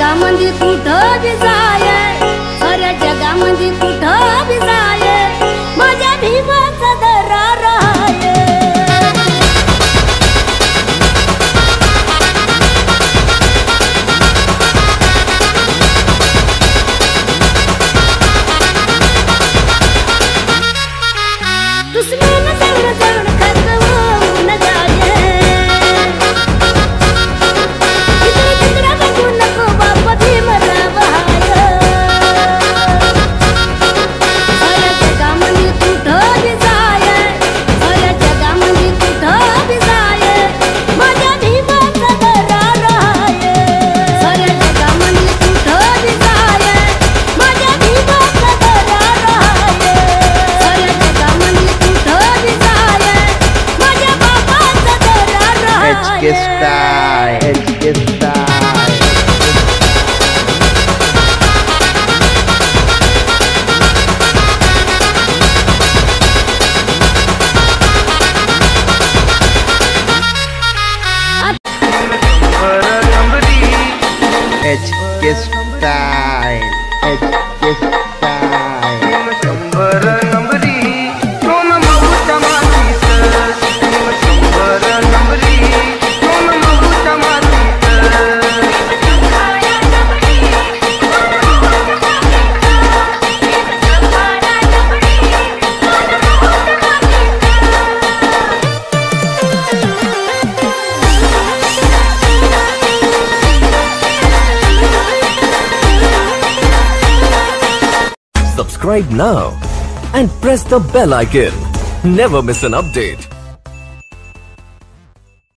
जगामध्ये कुठं बी जाय, साऱ्या जगामध्ये कुठं बी जाय, माझ्या भीमाचा दरार आहे. दुश्मन जवळ जवळ खतवून जाये, इकडे तिकडे बघू नको बाप भीमराव हाय. साऱ्या जगामध्ये कुठं बी जाय, साऱ्या जगामध्ये कुठं बी जाय, माझ्या भीमाचा दरार आहे. साऱ्या जगामध्ये कुठं बी जाय, माझ्या भीमाचा दरार आहे. साऱ्या जगामध्ये कुठं बी जाय, माझ्या बापाचा दरार आहे. HK Style, HK Style. HK Style, HK Style. शंभर नंबरी दोन माऊच्या मातीत, शंभर नंबरी दोन माऊच्या मातीत. Subscribe now and press the bell icon. Never miss an update.